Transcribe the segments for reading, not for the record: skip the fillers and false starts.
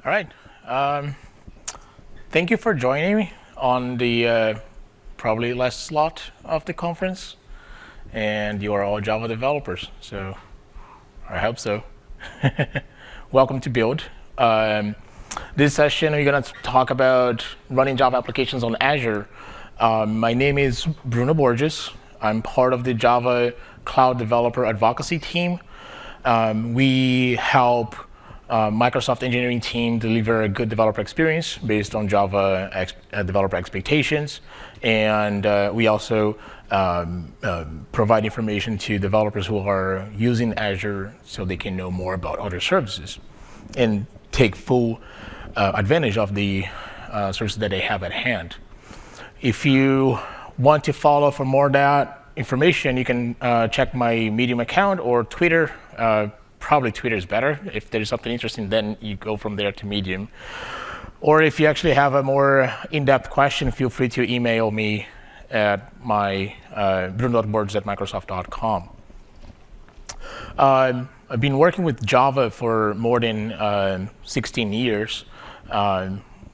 All right. Thank you for joining me on the probably last slot of the conference. And you are all Java developers, so I hope so. Welcome to Build. This session, we're going to talk about running Java applications on Azure. My name is Bruno Borges. I'm part of the Java Cloud Developer Advocacy team. We help Microsoft engineering team deliver a good developer experience based on Java developer expectations. And we also provide information to developers who are using Azure so they can know more about other services and take full advantage of the services that they have at hand. If you want to follow for more of that information, you can check my Medium account or Twitter. Probably Twitter is better. If there's something interesting, then you go from there to Medium. Or if you actually have a more in-depth question, feel free to email me at my bruno.borges@microsoft.com. I've been working with Java for more than 16 years.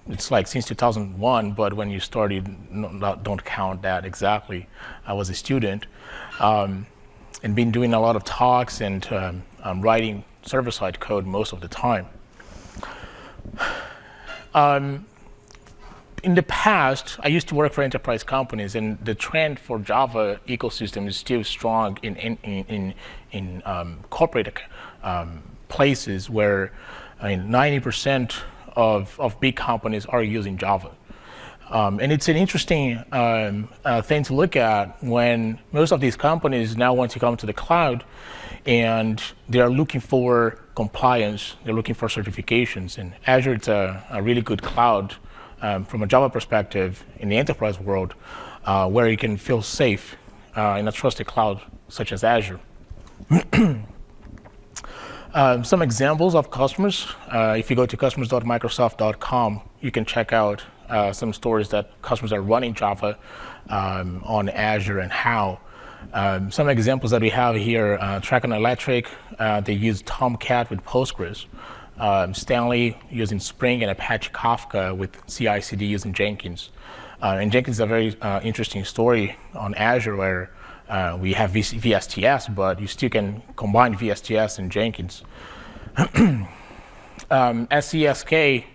It's like since 2001, but when you started, don't count that exactly. I was a student and been doing a lot of talks and writing server-side code most of the time. In the past, I used to work for enterprise companies, and the trend for Java ecosystem is still strong in corporate places where 90% of big companies are using Java. And it's an interesting thing to look at when most of these companies now want to come to the cloud and they are looking for compliance, they're looking for certifications. And Azure is a really good cloud from a Java perspective in the enterprise world where you can feel safe in a trusted cloud such as Azure. Some examples of customers. If you go to customers.microsoft.com, you can check out some stories that customers are running Java on Azure and how. Some examples that we have here, Tracon Electric, they use Tomcat with Postgres. Stanley using Spring and Apache Kafka with CI/CD using Jenkins. And Jenkins is a very interesting story on Azure where we have VSTS, but you still can combine VSTS and Jenkins. SCSK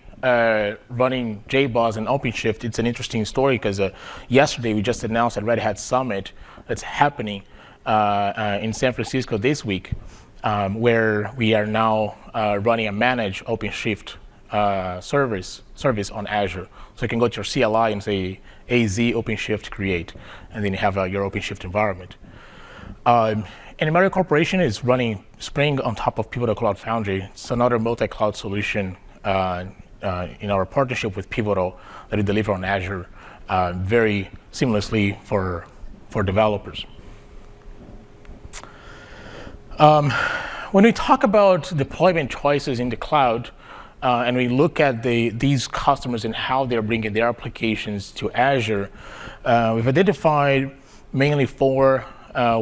running JBoss and OpenShift, it's an interesting story because yesterday we just announced at Red Hat Summit that's happening in San Francisco this week, where we are now running a managed OpenShift service on Azure. So you can go to your CLI and say AZ OpenShift create, and then you have your OpenShift environment. And American Corporation is running Spring on top of Pivotal Cloud Foundry. It's another multi-cloud solution in our partnership with Pivotal that we deliver on Azure very seamlessly for developers. When we talk about deployment choices in the cloud, and we look at these customers and how they're bringing their applications to Azure, we've identified mainly 4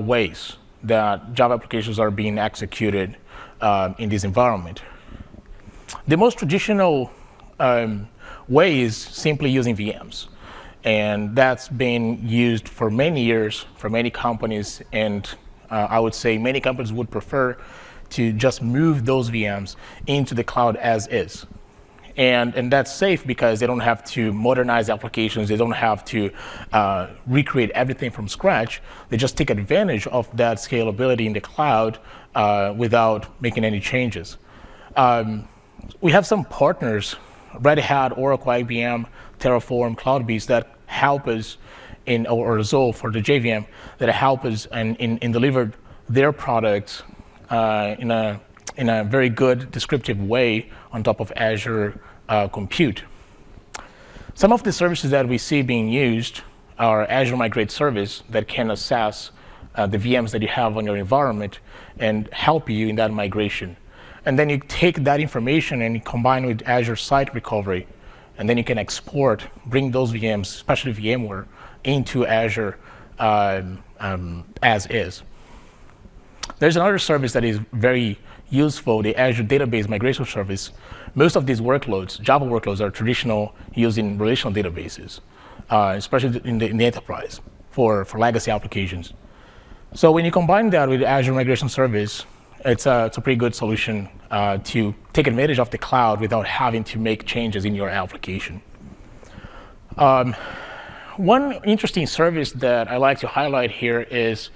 ways that Java applications are being executed in this environment. The most traditional way is simply using VMs. And that's been used for many years for many companies. And I would say many companies would prefer to just move those VMs into the cloud as is. And that's safe because they don't have to modernize applications. They don't have to recreate everything from scratch. They just take advantage of that scalability in the cloud without making any changes. We have some partners, Red Hat, Oracle, IBM, Terraform, CloudBees, that help us or Zoll for the JVM, that help us in deliver their products in a very good descriptive way on top of Azure Compute. Some of the services that we see being used are Azure Migrate Service that can assess the VMs that you have on your environment and help you in that migration. And then you take that information and you combine with Azure Site Recovery, and then you can export, bring those VMs, especially VMware, into Azure as is. There's another service that is very useful, the Azure Database Migration Service, most of these workloads, Java workloads, are traditional using relational databases, especially in the enterprise for legacy applications. So when you combine that with Azure Migration Service, it's a pretty good solution to take advantage of the cloud without having to make changes in your application. One interesting service that I like to highlight here is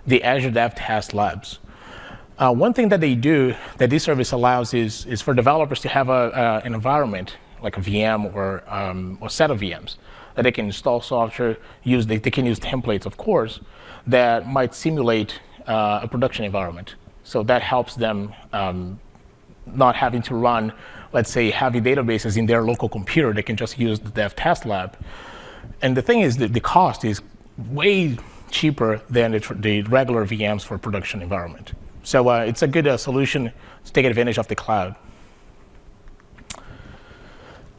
the Azure Dev Test Labs. One thing that they do, that this service allows, is for developers to have an environment, like a VM or a set of VMs, that they can install software, they can use templates, of course, that might simulate a production environment. So that helps them not having to run, let's say, heavy databases in their local computer. They can just use the Dev Test Lab. And the thing is that the cost is way cheaper than the regular VMs for production environment. So it's a good solution to take advantage of the cloud.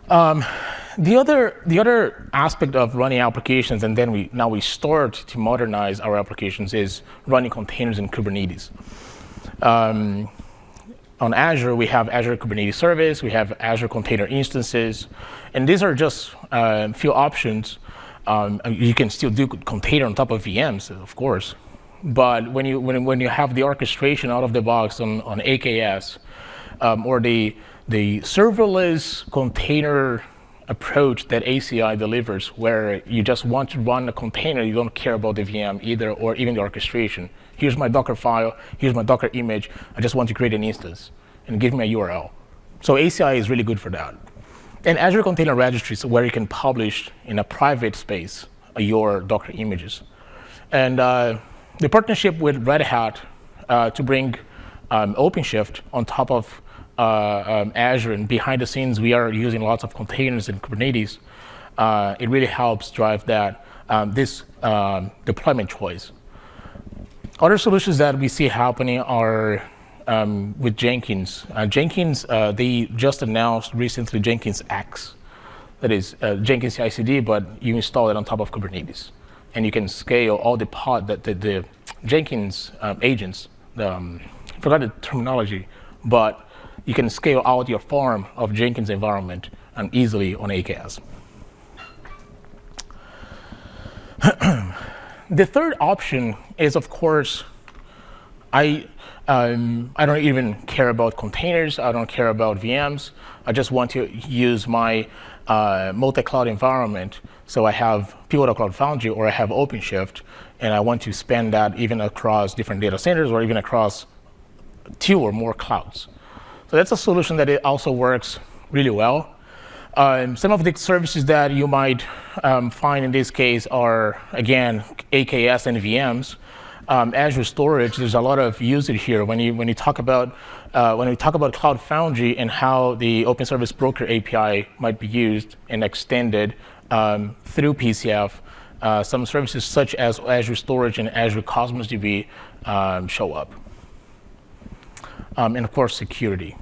The other aspect of running applications, and then now we start to modernize our applications, is running containers in Kubernetes. On Azure, we have Azure Kubernetes Service, we have Azure Container Instances, and these are just a few options. You can still do container on top of VMs, of course, but when you have the orchestration out of the box on AKS, or the serverless container approach that ACI delivers, where you just want to run a container, you don't care about the VM either, or even the orchestration. Here's my Docker file, here's my Docker image, I just want to create an instance, and give me a URL. So ACI is really good for that. And Azure Container Registry is where you can publish in a private space your Docker images. And the partnership with Red Hat to bring OpenShift on top of Azure, and behind the scenes we are using lots of containers in Kubernetes. It really helps drive that this deployment choice. Other solutions that we see happening are with Jenkins. Jenkins, they just announced recently Jenkins X. That is Jenkins CI/CD, but you install it on top of Kubernetes, and you can scale all the Jenkins agents. Forgot the terminology, but you can scale out your farm of Jenkins environment easily on AKS. The third option is, of course, I don't even care about containers. I don't care about VMs. I just want to use my multi-cloud environment. So I have Pivotal Cloud Foundry or I have OpenShift, and I want to span that even across different data centers or even across 2 or more clouds. So that's a solution that it also works really well. Some of the services that you might find in this case are, again, AKS and VMs. Azure Storage, there's a lot of usage here. When we talk about Cloud Foundry and how the Open Service Broker API might be used and extended through PCF, some services such as Azure Storage and Azure Cosmos DB show up. And of course, security.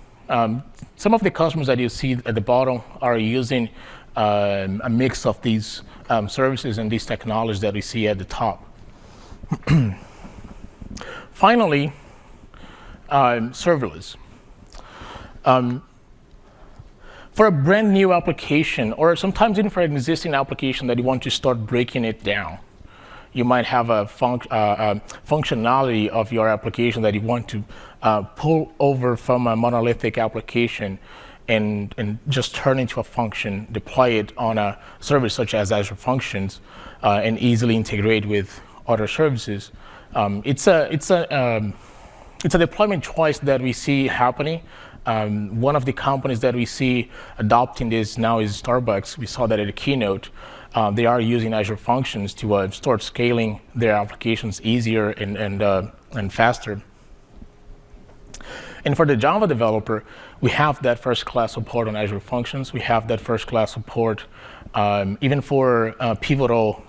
Some of the customers that you see at the bottom are using a mix of these services and these technologies that we see at the top. Finally, serverless. For a brand new application, or sometimes even for an existing application that you want to start breaking it down, you might have a functionality of your application that you want to pull over from a monolithic application and just turn into a function, deploy it on a service such as Azure Functions, and easily integrate with other services. It's a deployment choice that we see happening. One of the companies that we see adopting this now is Starbucks. We saw that at a keynote. They are using Azure Functions to start scaling their applications easier and faster. And for the Java developer, we have that first-class support on Azure Functions. We have that first-class support even for Pivotal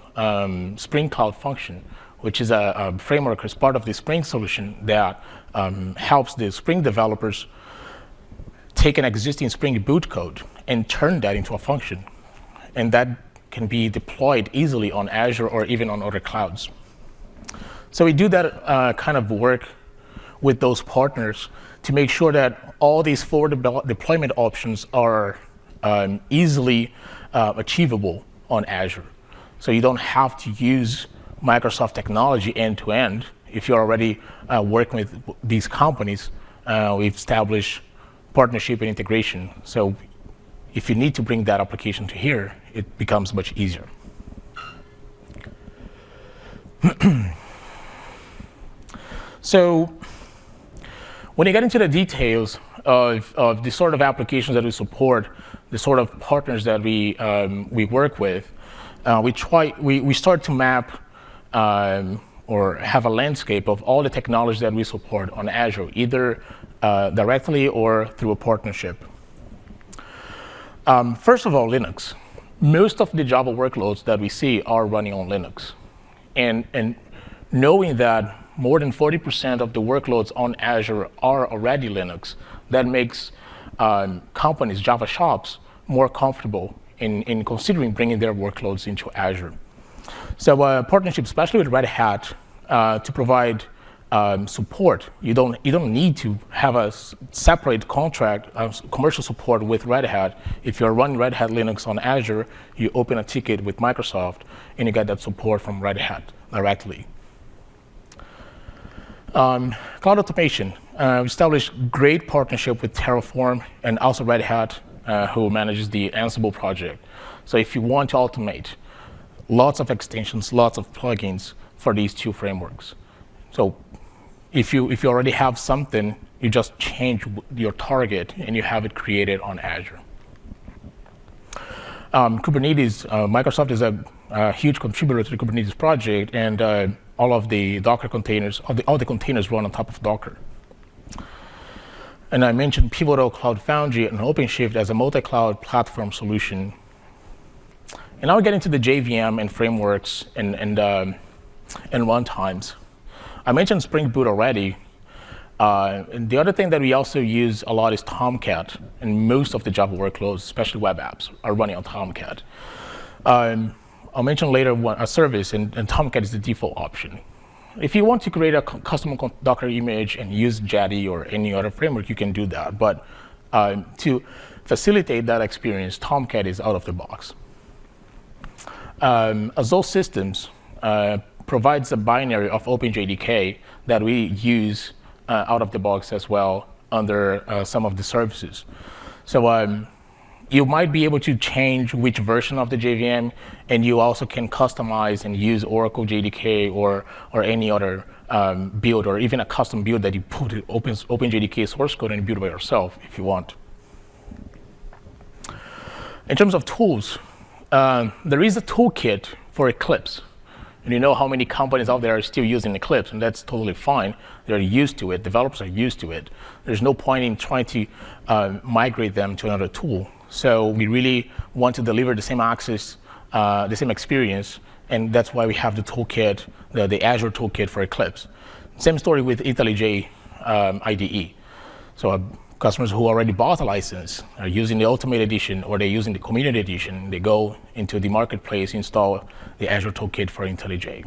Spring Cloud Function, which is a framework as part of the Spring solution that helps the Spring developers take an existing Spring boot code and turn that into a function. And that can be deployed easily on Azure or even on other clouds. So we do that kind of work with those partners to make sure that all these forward deployment options are easily achievable on Azure. So you don't have to use Microsoft technology end to end. If you're already working with these companies, we've established partnership and integration. So if you need to bring that application to here, it becomes much easier. So when you get into the details of the sort of applications that we support, the sort of partners that we work with, we start to map or have a landscape of all the technology that we support on Azure, either directly or through a partnership. First of all, Linux. Most of the Java workloads that we see are running on Linux. And knowing that more than 40% of the workloads on Azure are already Linux, that makes companies, Java shops, more comfortable in considering bringing their workloads into Azure. So partnership, especially with Red Hat, to provide support. You don't need to have a separate contract, commercial support with Red Hat. If you're running Red Hat Linux on Azure, you open a ticket with Microsoft, and you get that support from Red Hat directly. Cloud automation. We established great partnership with Terraform and also Red Hat, who manages the Ansible project. So if you want to automate, lots of extensions, lots of plugins for these two frameworks. So if you already have something, you just change your target and you have it created on Azure. Kubernetes, Microsoft is a huge contributor to the Kubernetes project, and all of the Docker containers, all the containers run on top of Docker. And I mentioned Pivotal, Cloud Foundry, and OpenShift as a multi-cloud platform solution. And now we get into the JVM and frameworks and runtimes. I mentioned Spring Boot already. And the other thing that we also use a lot is Tomcat, and most of the Java workloads, especially web apps, are running on Tomcat. I'll mention later a service, and Tomcat is the default option. If you want to create a custom Docker image and use Jetty or any other framework, you can do that. But to facilitate that experience, Tomcat is out of the box. Azure Systems provides a binary of OpenJDK that we use out of the box as well under some of the services. So you might be able to change which version of the JVM, and you also can customize and use Oracle JDK or any other build, or even a custom build that you put in OpenJDK source code and build by yourself if you want. In terms of tools, there is a toolkit for Eclipse. And you know how many companies out there are still using Eclipse, and that's totally fine. They're used to it. Developers are used to it. There's no point in trying to migrate them to another tool. So we really want to deliver the same access, the same experience, and that's why we have the toolkit, the Azure toolkit for Eclipse. Same story with IntelliJ IDE. So customers who already bought a license are using the Ultimate Edition or they're using the Community Edition. They go into the marketplace, install the Azure toolkit for IntelliJ.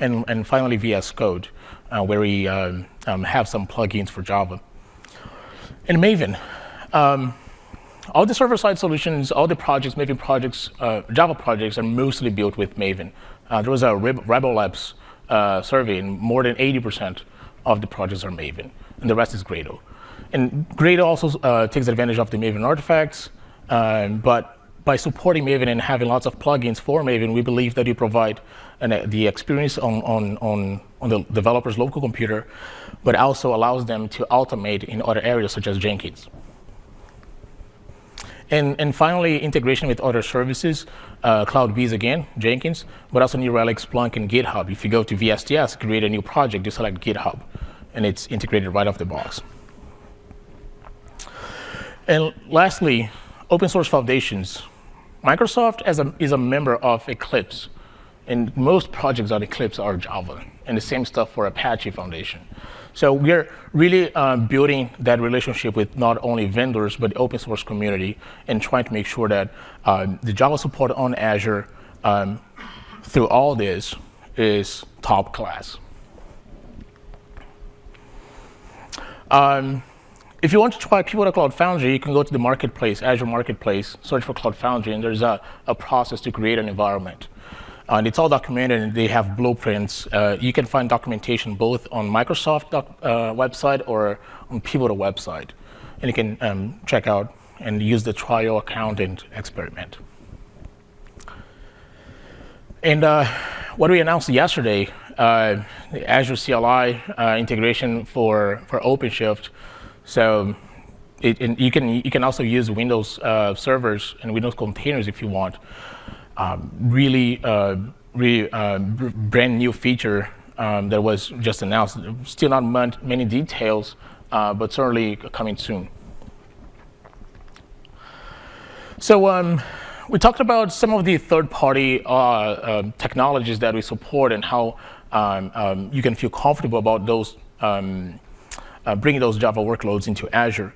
And finally, VS Code, where we have some plugins for Java. And Maven. All the server-side solutions, all the projects, Maven projects, Java projects are mostly built with Maven. There was a Rebel Labs survey, and more than 80% of the projects are Maven, and the rest is Gradle. And Gradle also takes advantage of the Maven artifacts, but by supporting Maven and having lots of plugins for Maven, we believe that you provide the experience on the developer's local computer, but also allows them to automate in other areas such as Jenkins. And finally, integration with other services, CloudBees again, Jenkins, but also New Relic, Splunk, and GitHub. If you go to VSTS, create a new project, you select GitHub, and it's integrated right off the box. And lastly, open source foundations. Microsoft is a member of Eclipse, and most projects on Eclipse are Java, and the same stuff for Apache Foundation. So we're really building that relationship with not only vendors, but the open source community, and trying to make sure that the Java support on Azure through all this is top class. If you want to try Pivotal Cloud Foundry, you can go to the marketplace, Azure Marketplace, search for Cloud Foundry, and there's a process to create an environment. And it's all documented, and they have blueprints. You can find documentation both on Microsoft website or on Pivotal website. And you can check out and use the trial account and experiment. And what we announced yesterday, the Azure CLI integration for OpenShift. So you can also use Windows servers and Windows containers if you want. Really brand new feature that was just announced. Still not many details, but certainly coming soon. So we talked about some of the third-party technologies that we support and how you can feel comfortable about those bringing those Java workloads into Azure.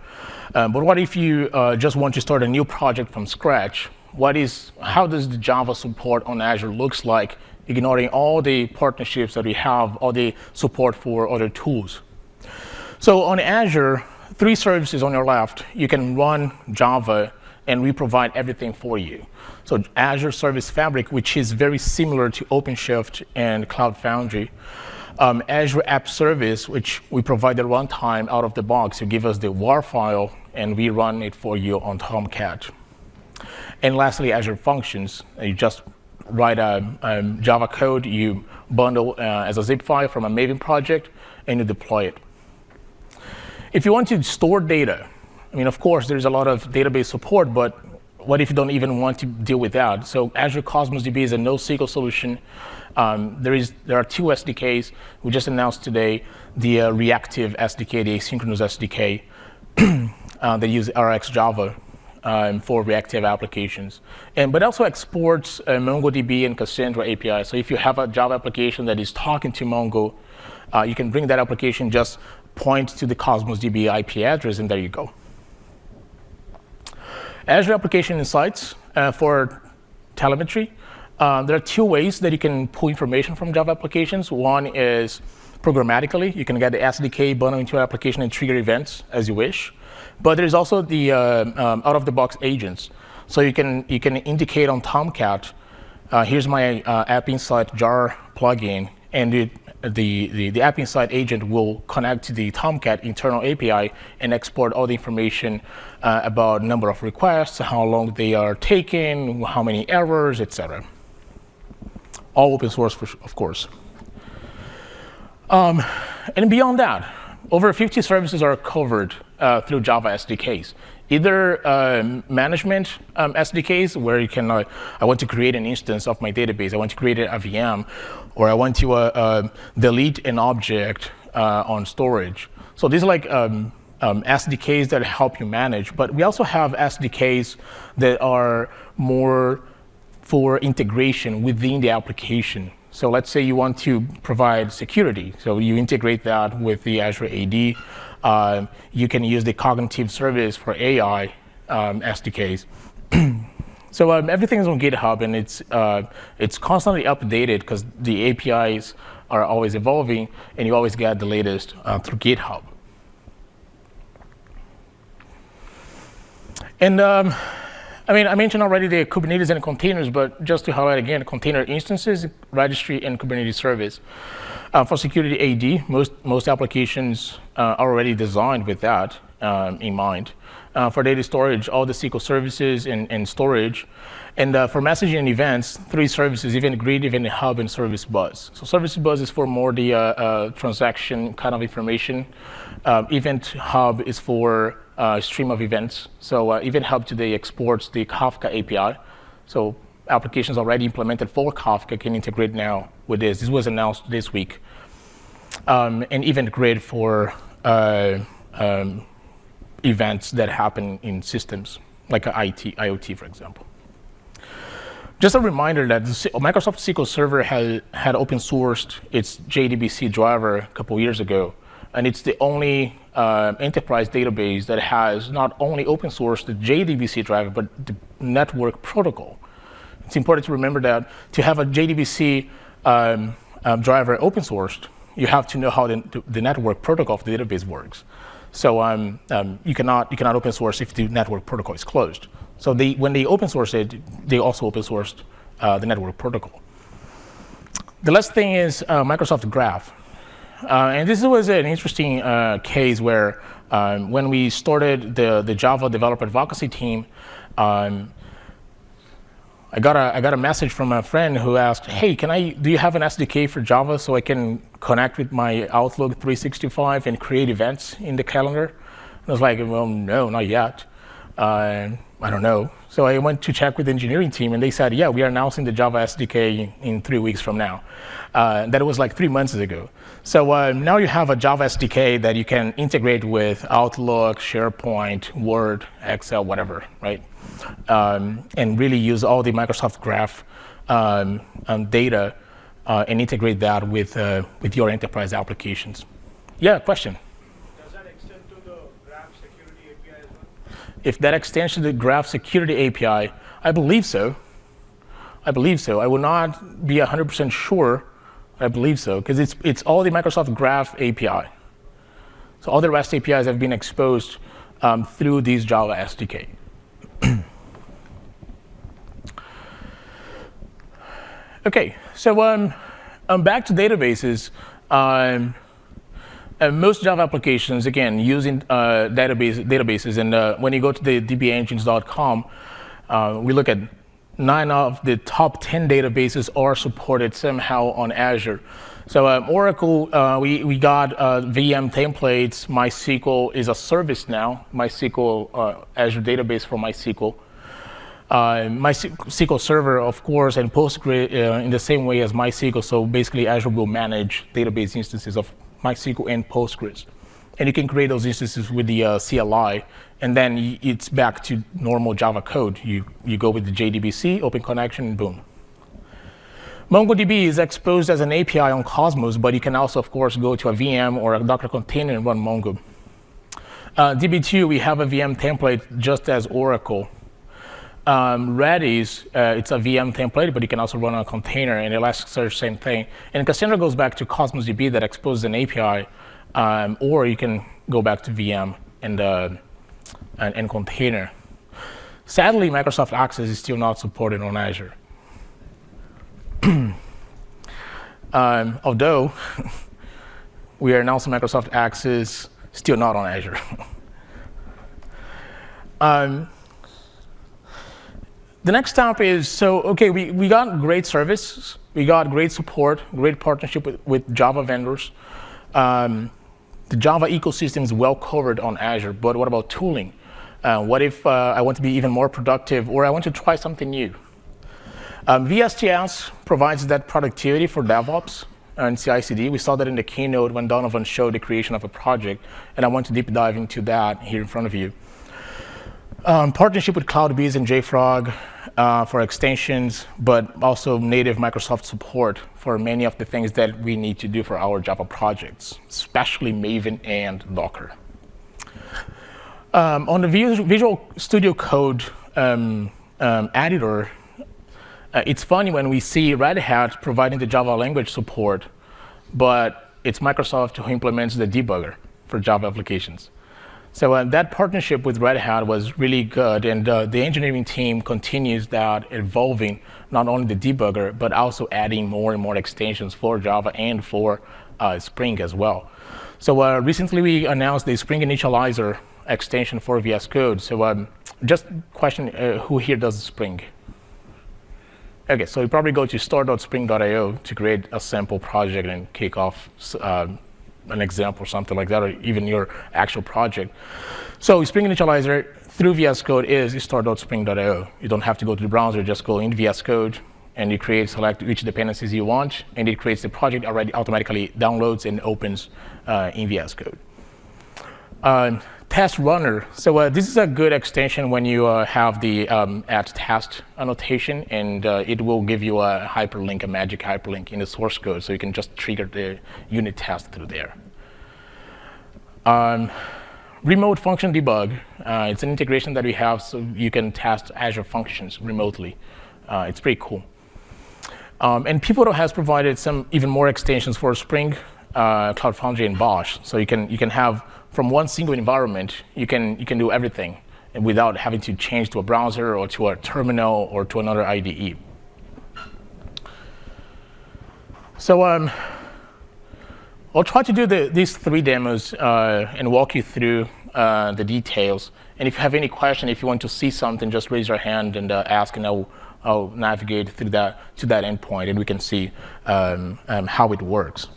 But what if you just want to start a new project from scratch? How does the Java support on Azure looks like, ignoring all the partnerships that we have, all the support for other tools? So on Azure, 3 services on your left, you can run Java, and we provide everything for you. So Azure Service Fabric, which is very similar to OpenShift and Cloud Foundry. Azure App Service, which we provide the runtime out of the box. You give us the WAR file, and we run it for you on Tomcat. And lastly, Azure Functions. You just write a Java code, you bundle as a zip file from a Maven project, and you deploy it. If you want to store data, I mean, of course, there's a lot of database support, but what if you don't even want to deal with that? So Azure Cosmos DB is a NoSQL solution. There are 2 SDKs. We just announced today the reactive SDK, the asynchronous SDK. They use RxJava for reactive applications. But also exports MongoDB and Cassandra API. So if you have a Java application that is talking to Mongo, you can bring that application, just point to the Cosmos DB IP address, and there you go. Azure Application Insights for telemetry. There are 2 ways that you can pull information from Java applications. One is programmatically. You can get the SDK bundled into your application and trigger events as you wish. But there's also the out-of-the-box agents. So you can indicate on Tomcat, here's my App Insight jar plugin, and the App Insight agent will connect to the Tomcat internal API and export all the information about number of requests, how long they are taking, how many errors, etc. All open source, of course. And beyond that, over 50 services are covered through Java SDKs. Either management SDKs, where you can, I want to create an instance of my database, I want to create a VM, or I want to delete an object on storage. So these are like SDKs that help you manage, but we also have SDKs that are more for integration within the application. So let's say you want to provide security. So you integrate that with the Azure AD. You can use the cognitive service for AI SDKs. So everything is on GitHub, and it's constantly updated because the APIs are always evolving, and you always get the latest through GitHub. And I mean, I mentioned already the Kubernetes and containers, but just to highlight again, container instances, registry, and Kubernetes service. For security AD, most applications are already designed with that in mind. For data storage, all the SQL services and storage. And for messaging and events, 3 services, Event Grid, Event Hub, and Service Bus. So Service Bus is for more the transaction kind of information. Event Hub is for stream of events. So Event Hub today exports the Kafka API. So applications already implemented for Kafka can integrate now with this. This was announced this week. And Event Grid for events that happen in systems, like IoT, for example. Just a reminder that Microsoft SQL Server had open sourced its JDBC driver a couple years ago. And it's the only enterprise database that has not only open sourced the JDBC driver, but the network protocol. It's important to remember that to have a JDBC driver open sourced, you have to know how the network protocol of the database works. So you cannot open source if the network protocol is closed. So when they open source it, they also open sourced the network protocol. The last thing is Microsoft Graph. And this was an interesting case where when we started the Java developer advocacy team, I got a message from a friend who asked, "Hey, do you have an SDK for Java so I can connect with my Outlook 365 and create events in the calendar?" And I was like, "Well, no, not yet. I don't know." So I went to check with the engineering team, and they said, "Yeah, we are announcing the Java SDK in 3 weeks from now." That was like 3 months ago. So now you have a Java SDK that you can integrate with Outlook, SharePoint, Word, Excel, whatever, right? And really use all the Microsoft Graph data and integrate that with your enterprise applications. Yeah, question? Does that extend to the Graph Security API as well? If that extends to the Graph Security API, I believe so. I believe so. I will not be 100% sure. I believe so, because it's all the Microsoft Graph API. So all the REST APIs have been exposed through these Java SDK. Okay, so back to databases. Most Java applications, again, using databases, and when you go to the dbengines.com, we look at 9 of the top 10 databases are supported somehow on Azure. So Oracle, we got VM templates. MySQL is a service now. MySQL, Azure database for MySQL. MySQL Server, of course, and Postgres in the same way as MySQL. So basically, Azure will manage database instances of MySQL and Postgres. And you can create those instances with the CLI, and then it's back to normal Java code. You go with the JDBC, open connection, and boom. MongoDB is exposed as an API on Cosmos, but you can also, of course, go to a VM or a Docker container and run Mongo. DB2, we have a VM template just as Oracle. Redis, it's a VM template, but you can also run on a container, and Elasticsearch, same thing. And Cassandra goes back to Cosmos DB that exposes an API, or you can go back to VM and container. Sadly, Microsoft Access is still not supported on Azure. Although we are announcing Microsoft Access, still not on Azure. The next step is, so okay, we got great service, we got great support, great partnership with Java vendors. The Java ecosystem is well covered on Azure, but what about tooling? What if I want to be even more productive, or I want to try something new? VSTS provides that productivity for DevOps and CI/CD. We saw that in the keynote when Donovan showed the creation of a project, and I want to deep dive into that here in front of you. Partnership with CloudBees and JFrog for extensions, but also native Microsoft support for many of the things that we need to do for our Java projects, especially Maven and Docker. On the Visual Studio Code editor, it's funny when we see Red Hat providing the Java language support, but it's Microsoft who implements the debugger for Java applications. So that partnership with Red Hat was really good, and the engineering team continues that, evolving not only the debugger, but also adding more and more extensions for Java and for Spring as well. So recently we announced the Spring Initializer extension for VS Code. So just question, who here does Spring? Okay, so you probably go to start.spring.io to create a sample project and kick off an example or something like that, or even your actual project. So Spring Initializer through VS Code is start.spring.io. You don't have to go to the browser, just go in VS Code, and you select which dependencies you want, and it creates the project already automatically downloads and opens in VS Code. Test Runner. So this is a good extension when you have the add test annotation, and it will give you a hyperlink, a magic hyperlink in the source code, so you can just trigger the unit test through there. Remote function debug. It's an integration that we have, so you can test Azure functions remotely. It's pretty cool. And Pivotal has provided some even more extensions for Spring. Cloud Foundry and Bosch. So you can have from one single environment, you can do everything without having to change to a browser or to a terminal or to another IDE. So I'll try to do these 3 demos and walk you through the details. And if you have any question, if you want to see something, just raise your hand and ask, and I'll navigate through that to that endpoint, and we can see how it works.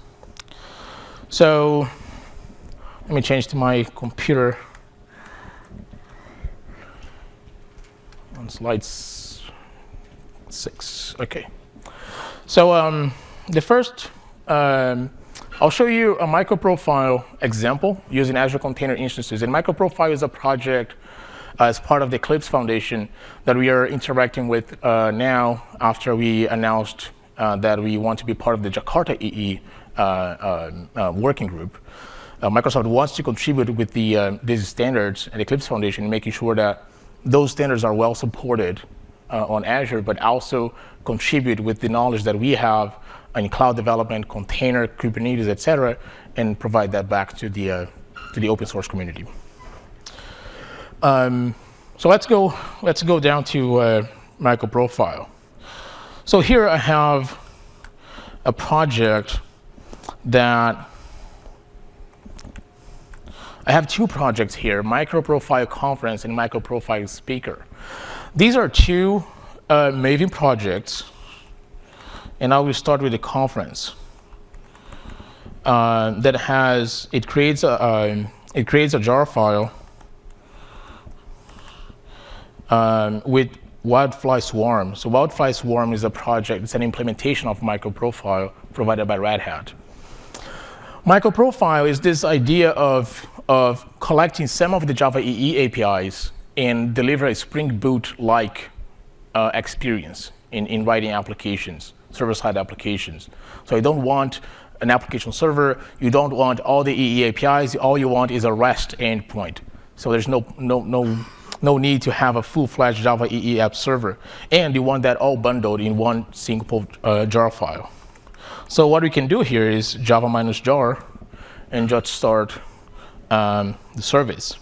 So let me change to my computer. On slide 6. OK. So the first, I'll show you a microprofile example using Azure Container Instances. And microprofile is a project as part of the Eclipse Foundation that we are interacting with now after we announced that we want to be part of the Jakarta EE working group. Microsoft wants to contribute with these standards at Eclipse Foundation, making sure that those standards are well supported on Azure, but also contribute with the knowledge that we have in cloud development, container, Kubernetes, et cetera, and provide that back to the open source community. So let's go down to microprofile. So here I have a project that I have 2 projects here: microprofile conference and microprofile speaker. These are 2 Maven projects, and I will start with the conference. It creates a jar file with Wildfly Swarm. So Wildfly Swarm is a project, it's an implementation of microprofile provided by Red Hat. Microprofile is this idea of collecting some of the Java EE APIs and deliver a Spring Boot-like experience in writing applications, server-side applications. So you don't want an application server, you don't want all the EE APIs, all you want is a REST endpoint. So there's no need to have a full-fledged Java EE app server. And you want that all bundled in one single jar file. So what we can do here is java -jar and just start the service.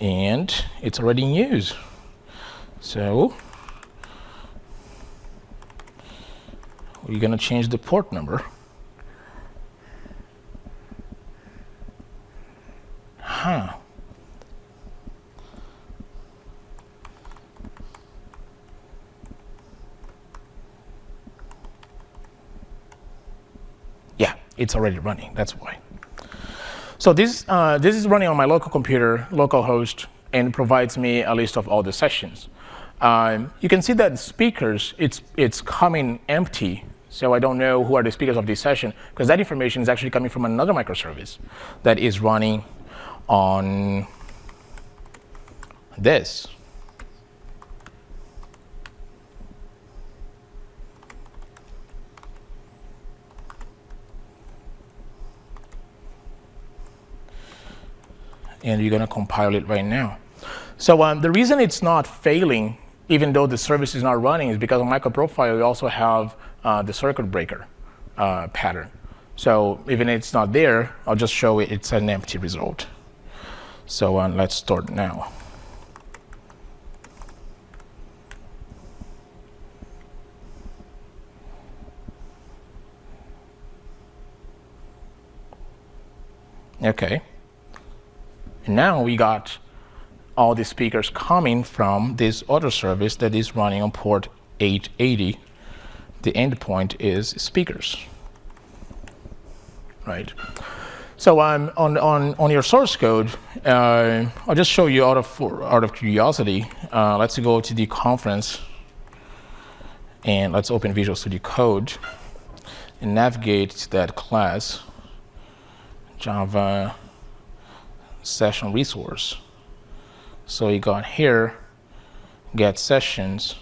And it's already in use. So we're going to change the port number. Yeah, it's already running. That's why. So this is running on my local computer, localhost, and provides me a list of all the sessions. You can see that speakers, it's coming empty. So I don't know who are the speakers of this session, because that information is actually coming from another microservice that is running on this. And you're going to compile it right now. So the reason it's not failing, even though the service is not running, is because on microprofile, we also have the circuit breaker pattern. So even if it's not there, I'll just show it, it's an empty result. So let's start now. OK. And now we got all the speakers coming from this other service that is running on port 880. The endpoint is speakers, right? So on your source code, I'll just show you out of curiosity. Let's go to the conference, and let's open Visual Studio Code and navigate to that class, Java session resource. So you got here, get sessions,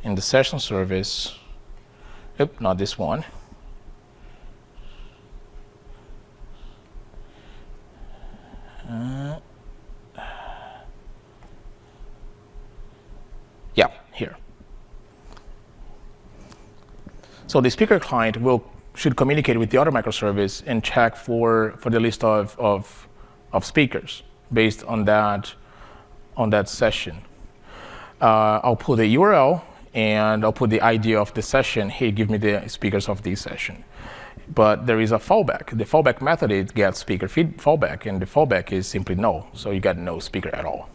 in the session service. Oop, not this one. Yeah, here. So the speaker client should communicate with the other microservice and check for the list of speakers based on that session. I'll put the URL and I'll put the ID of the session. Hey, give me the speakers of this session. But there is a fallback. The fallback method, it gets speaker feed fallback, and the fallback is simply no. So you got no speaker at all.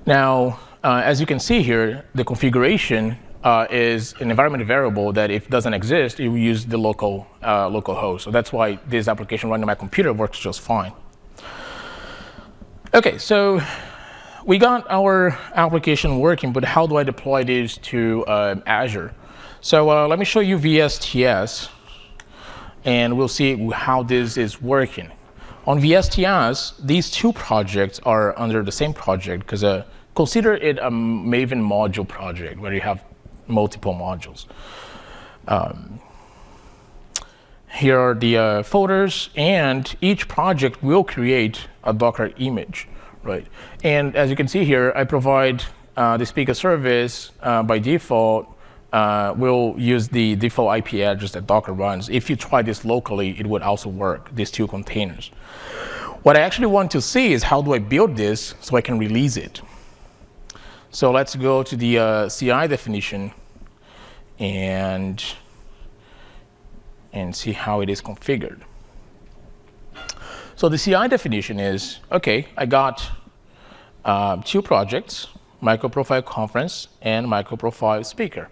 Now, as you can see here, the configuration is an environment variable that if it doesn't exist, you use the local host. So that's why this application running on my computer works just fine. OK, so we got our application working, but how do I deploy this to Azure? So let me show you VSTS, and we'll see how this is working. On VSTS, these two projects are under the same project, because consider it a Maven module project where you have multiple modules. Here are the folders, and each project will create a Docker image, right? And as you can see here, I provide the speaker service by default. Will use the default IP address that Docker runs. If you try this locally, it would also work, these two containers. What I actually want to see is how do I build this so I can release it. So let's go to the CI definition and see how it is configured. So the CI definition is, OK, I got two projects, microprofile conference and microprofile speaker.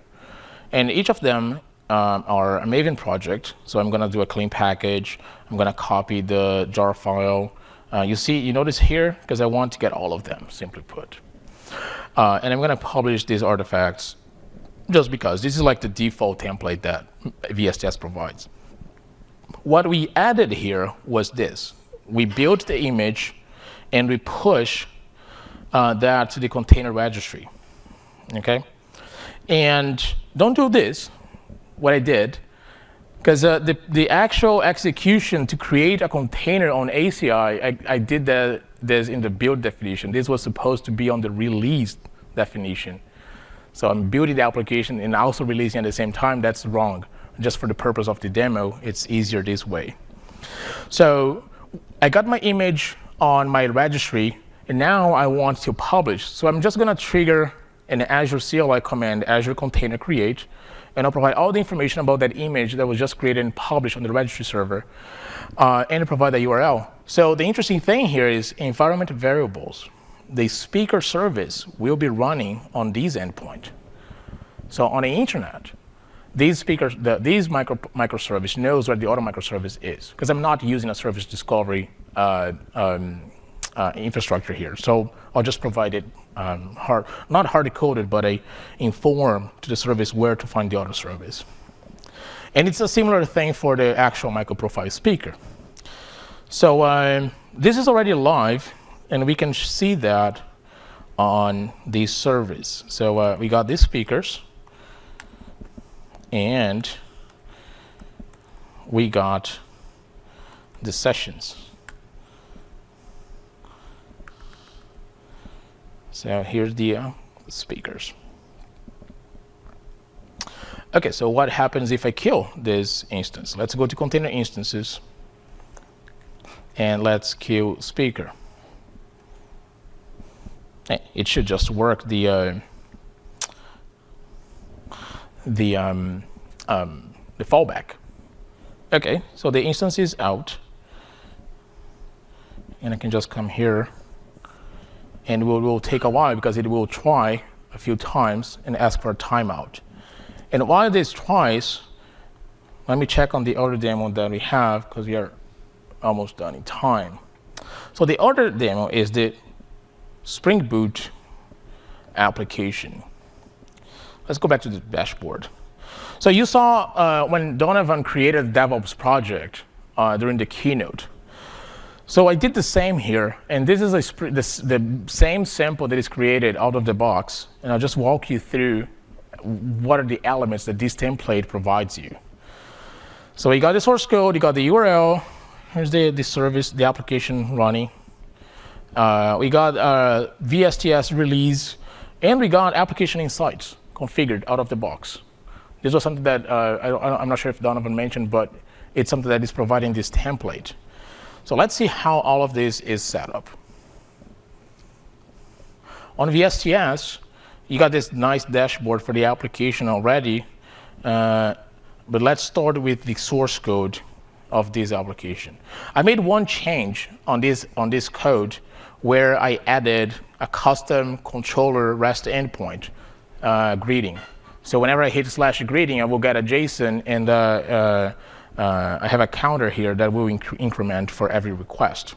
And each of them are a Maven project. So I'm going to do a clean package. I'm going to copy the jar file. You notice here, because I want to get all of them, simply put. And I'm going to publish these artifacts just because this is like the default template that VSTS provides. What we added here was this. We built the image, and we push that to the container registry. OK? And don't do this, what I did, because the actual execution to create a container on ACI, I did this in the build definition. This was supposed to be on the release definition. So I'm building the application and also releasing at the same time. That's wrong. Just for the purpose of the demo, it's easier this way. So I got my image on my registry, and now I want to publish. So I'm just going to trigger an Azure CLI command, Azure Container Create, and I'll provide all the information about that image that was just created and published on the registry server, and provide the URL. So the interesting thing here is environment variables. The speaker service will be running on these endpoints. So on the internet, these microservice knows where the other microservice is, because I'm not using a service discovery infrastructure here. So I'll just provide it not hard-coded, but I inform to the service where to find the other service. And it's a similar thing for the actual microprofile speaker. So this is already live, and we can see that on the service. So we got these speakers, and we got the sessions. So here's the speakers. OK, so what happens if I kill this instance? Let's go to container instances, and let's kill speaker. It should just work the fallback. OK, so the instance is out, and I can just come here. And it will take a while, because it will try a few times and ask for a timeout. And while this tries, let me check on the other demo that we have, because we are almost done in time. So the other demo is the Spring Boot application. Let's go back to the dashboard. So you saw when Donovan created the DevOps project during the keynote. So I did the same here, and this is the same sample that is created out of the box, and I'll just walk you through what are the elements that this template provides you. So you got the source code, you got the URL, here's the service, the application running. We got VSTS release, and we got application insights configured out of the box. This was something that I'm not sure if Donovan mentioned, but it's something that is providing this template. So let's see how all of this is set up. On VSTS, you got this nice dashboard for the application already, but let's start with the source code of this application. I made one change on this code where I added a custom controller REST endpoint greeting. So whenever I hit /greeting, I will get a JSON, and I have a counter here that will increment for every request.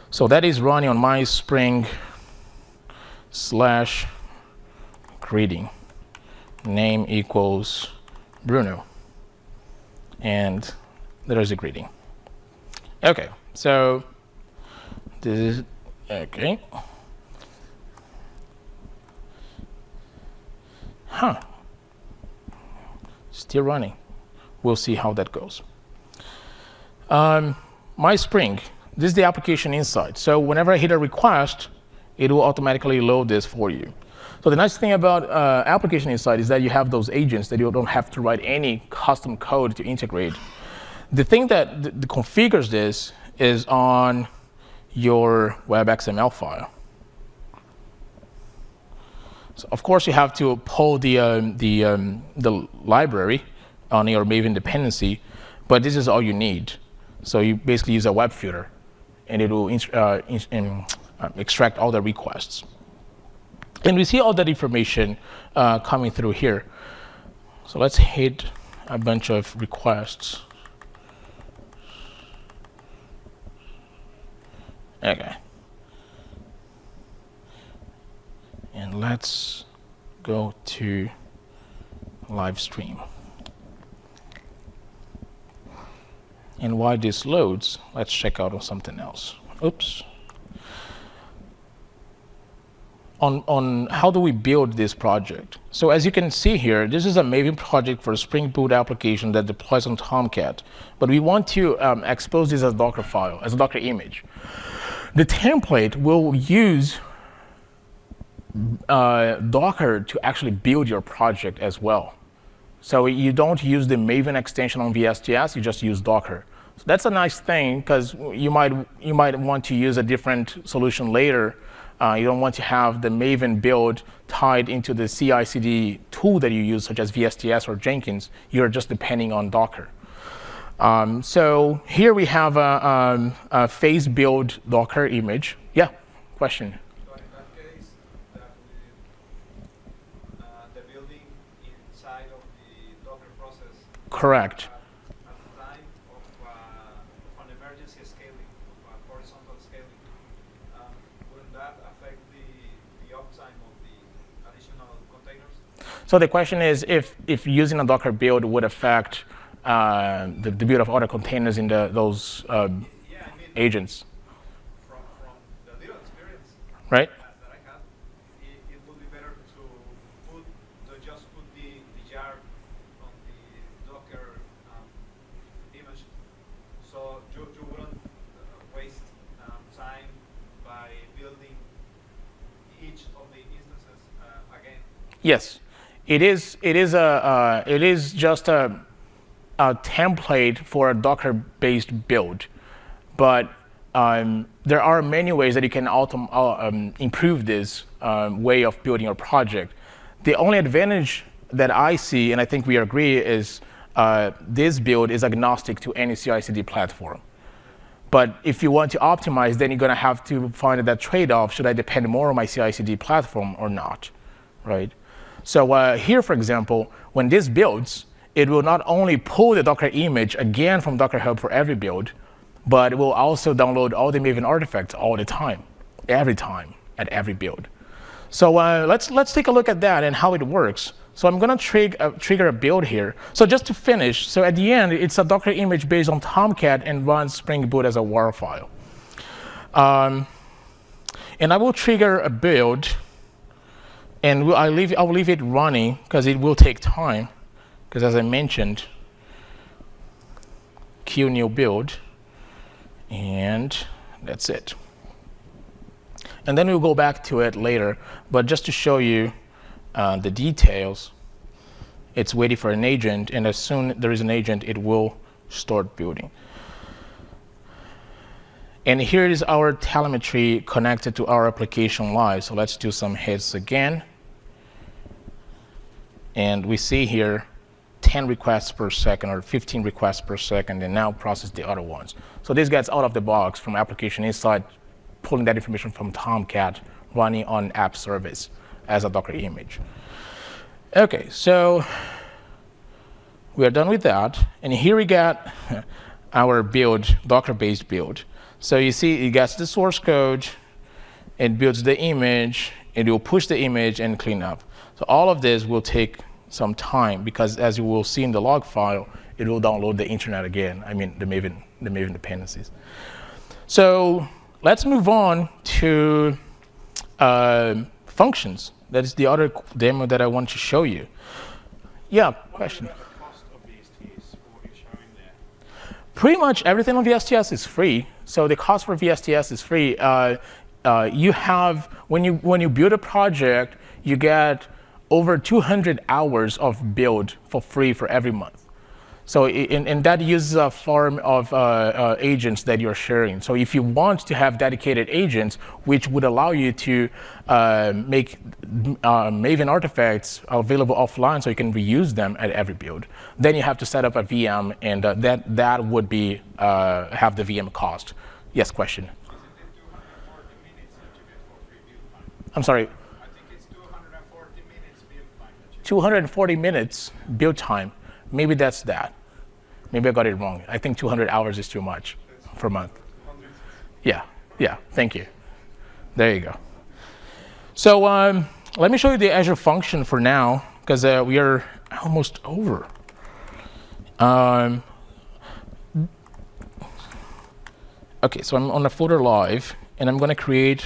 So that is running on my Spring /greeting. Name equals Bruno. And there is a greeting. Okay, so this is, okay. Still running. We'll see how that goes. My Spring, this is the application inside. So whenever I hit a request, it will automatically load this for you. So the nice thing about application inside is that you have those agents that you don't have to write any custom code to integrate. The thing that configures this is on your web.xml file. So of course, you have to pull the library on your Maven dependency, but this is all you need. So you basically use a web filter, and it will extract all the requests. And we see all that information coming through here. So let's hit a bunch of requests. Okay. And let's go to live stream. And while this loads, let's check out on something else. Oops. On how do we build this project. So as you can see here, this is a Maven project for a Spring Boot application that deploys on Tomcat. But we want to expose this as a Docker file, as a Docker image. The template will use Docker to actually build your project as well. So you don't use the Maven extension on VSTS, you just use Docker. So that's a nice thing, because you might want to use a different solution later. You don't want to have the Maven build tied into the CI/CD tool that you use, such as VSTS or Jenkins. You're just depending on Docker. So here we have a phase build Docker image. Yeah, question. So in that case, the building inside of the Docker process. Correct. At the time of an emergency scaling, of horizontal scaling, wouldn't that affect the uptime of the additional containers? So the question is if using a Docker build would affect the build of other containers in those agents. From the little experience right? that I had, it would be better to just put the jar on the Docker image, so you wouldn't waste time by building each of the instances again. Yes, it is. It is just a template for a Docker-based build, but there are many ways that you can improve this way of building your project. The only advantage that I see, and I think we agree, is this build is agnostic to any CI/CD platform. But if you want to optimize, then you're going to have to find that trade-off: should I depend more on my CI/CD platform or not, right? So here, for example, when this builds, it will not only pull the Docker image again from Docker Hub for every build, but it will also download all the Maven artifacts all the time, every time, at every build. So let's take a look at that and how it works. So I'm going to trigger a build here. So just to finish, so at the end, it's a Docker image based on Tomcat and runs Spring Boot as a WAR file. And I will trigger a build, and I'll leave it running because it will take time. Because as I mentioned, queue new build, and that's it. And then we'll go back to it later, but just to show you the details, It's waiting for an agent, and as soon there is an agent, it will start building. And here is our telemetry connected to our application live. So let's do some hits again. And we see here 10 requests per second or 15 requests per second, and now process the other ones. So this gets out of the box from application inside, pulling that information from Tomcat, running on app service as a Docker image. OK, so we are done with that. And here we got our build, Docker-based build. So you see it gets the source code, it builds the image, it will push the image and clean up. So all of this will take some time because, as you will see in the log file, it will download the internet again. I mean, the Maven dependencies. So let's move on to functions. That is the other demo that I want to show you. Yeah, question. What about the cost of VSTs for what you're showing there? Pretty much everything on VSTS is free. So the cost for VSTS is free. You have, when you build a project, you get over 200 hours of build for free for every month. So and that uses a form of agents that you're sharing. So if you want to have dedicated agents, which would allow you to make Maven artifacts available offline so you can reuse them at every build, then you have to set up a VM, and that would be have the VM cost. Yes, question? Isn't it 240 minutes that you get for free build time? I'm sorry. I think it's 240 minutes build time that you 240 minutes build time. Maybe that's that. Maybe I got it wrong. I think 200 hours is too much per month. Yeah, thank you. There you go. So let me show you the Azure function for now, because we are almost over. OK, so I'm on the folder live, and I'm going to create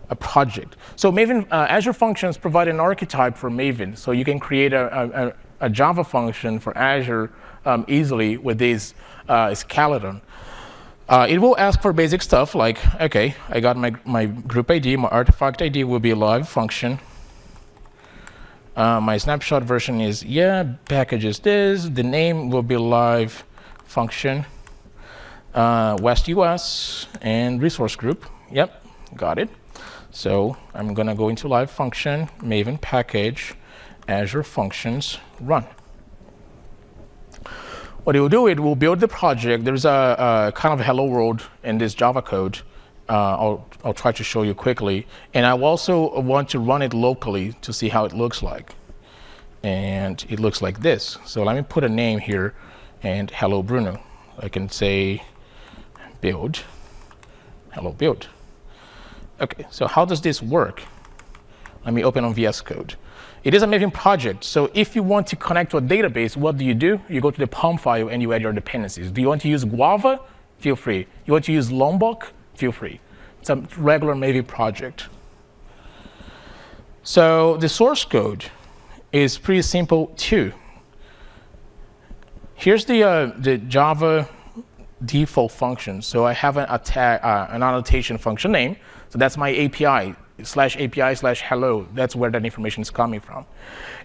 a project. So Maven, Azure functions provide an archetype for Maven. So you can create a Java function for Azure easily with this skeleton. It will ask for basic stuff like, OK, I got my group ID, my artifact ID will be live function. My snapshot version is, package is this. The name will be live function. West US and resource group. Yep, got it. So I'm going to go into live function, Maven package, Azure functions, run. What it will do, it will build the project. There's a kind of hello world in this Java code. I'll try to show you quickly. And I also want to run it locally to see how it looks like. And it looks like this. So let me put a name here, and hello Bruno. I can say build, hello build. OK, so how does this work? Let me open on VS Code. It is a Maven project. So if you want to connect to a database, what do? You go to the POM file and you add your dependencies. Do you want to use Guava? Feel free. You want to use Lombok? Feel free. It's a regular Maven project. So the source code is pretty simple too. Here's the Java default function. So I have an annotation function name. So that's my API /API/hello. That's where that information is coming from.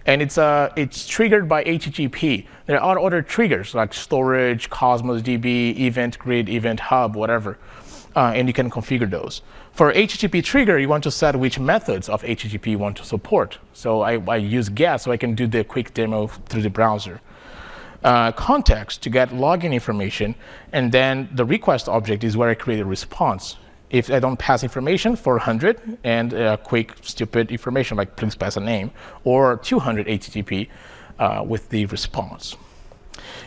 And it's triggered by HTTP. There are other triggers like storage, Cosmos DB, Event Grid, Event Hub, whatever. And you can configure those. For HTTP trigger, you want to set which methods of HTTP you want to support. So I use get so I can do the quick demo through the browser. Context to get login information. And then the request object is where I create a response. If I don't pass information, 400 and quick stupid information like please pass a name, or 200 HTTP with the response.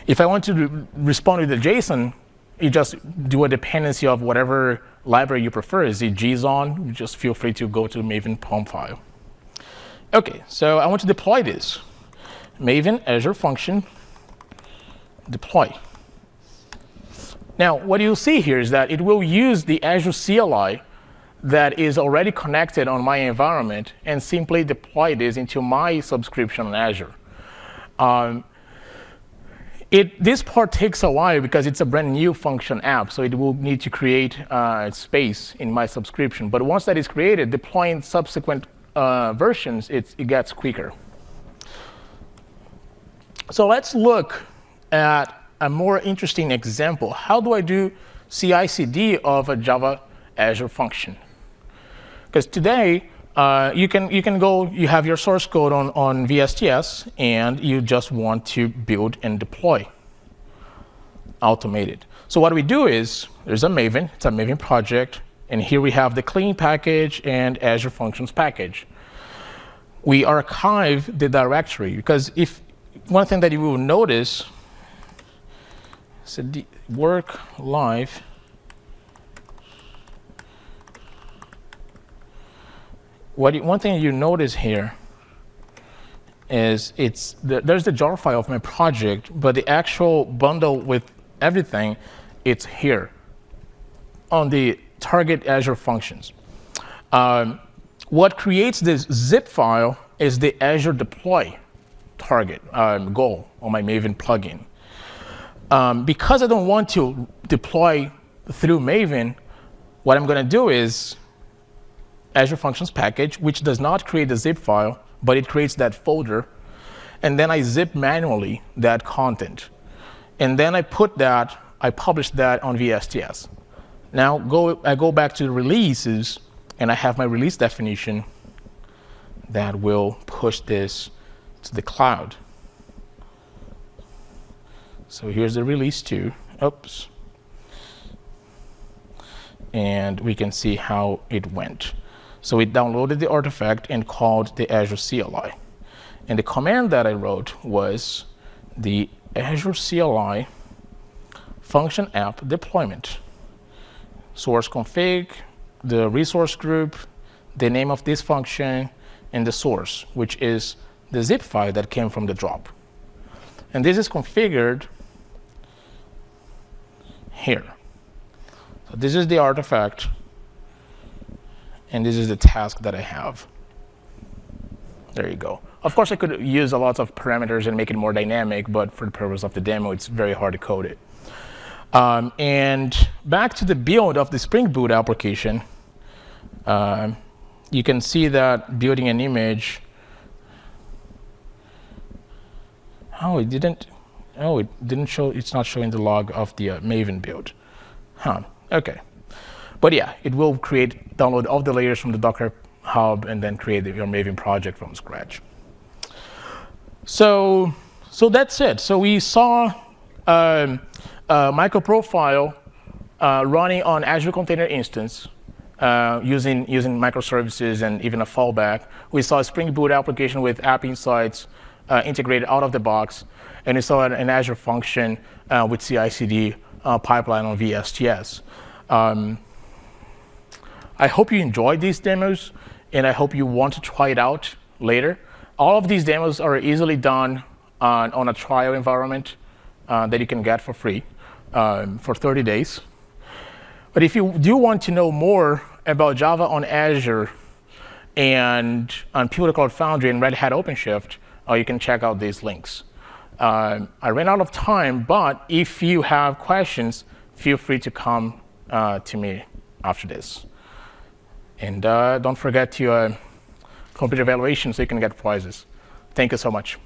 If I want to respond with a JSON, you just do a dependency of whatever library you prefer. Is it JSON? Just feel free to go to Maven POM file. OK, so I want to deploy this. Maven Azure function deploy. Now, what you'll see here is that it will use the Azure CLI that is already connected on my environment and simply deploy this into my subscription on Azure. This part takes a while because it's a brand new function app, so it will need to create space in my subscription. But once that is created, deploying subsequent versions, it gets quicker. So let's look at a more interesting example. How do I do CI/CD of a Java Azure function? Because today, you can go, you have your source code on VSTS, and you just want to build and deploy, automate it. So what we do is, there's a Maven, it's a Maven project, and here we have the clean package and Azure Functions package. We archive the directory, because if one thing that you will notice, so the work live, one thing you notice here is there's the jar file of my project, but the actual bundle with everything, it's here on the target Azure functions. What creates this zip file is the Azure deploy target goal on my Maven plugin. Because I don't want to deploy through Maven, what I'm going to do is Azure Functions package, which does not create the zip file, but it creates that folder, and then I zip manually that content. And then I publish that on VSTS. Now I go back to the releases, and I have my release definition that will push this to the cloud. So here's the release 2. Oops. And we can see how it went. So it downloaded the artifact and called the Azure CLI. And the command that I wrote was the Azure CLI function app deployment. Source config, the resource group, the name of this function, and the source, which is the zip file that came from the drop. And this is configured here. So this is the artifact, and this is the task that I have. There you go. Of course, I could use a lot of parameters and make it more dynamic, but for the purpose of the demo, it's very hard to code it. And back to the build of the Spring Boot application, you can see that building an image. It didn't show. It's not showing the log of the Maven build. Okay. But yeah, it will download all the layers from the Docker Hub and then create your Maven project from scratch. So that's it. So we saw microprofile running on Azure Container Instance using microservices and even a fallback. We saw a Spring Boot application with App Insights integrated out of the box, and we saw an Azure function with CI/CD pipeline on VSTS. I hope you enjoyed these demos, and I hope you want to try it out later. All of these demos are easily done on a trial environment that you can get for free for 30 days. But if you do want to know more about Java on Azure and on Pure Cloud Foundry and Red Hat OpenShift, you can check out these links. I ran out of time, but if you have questions, feel free to come to me after this. And don't forget to complete evaluation so you can get prizes. Thank you so much.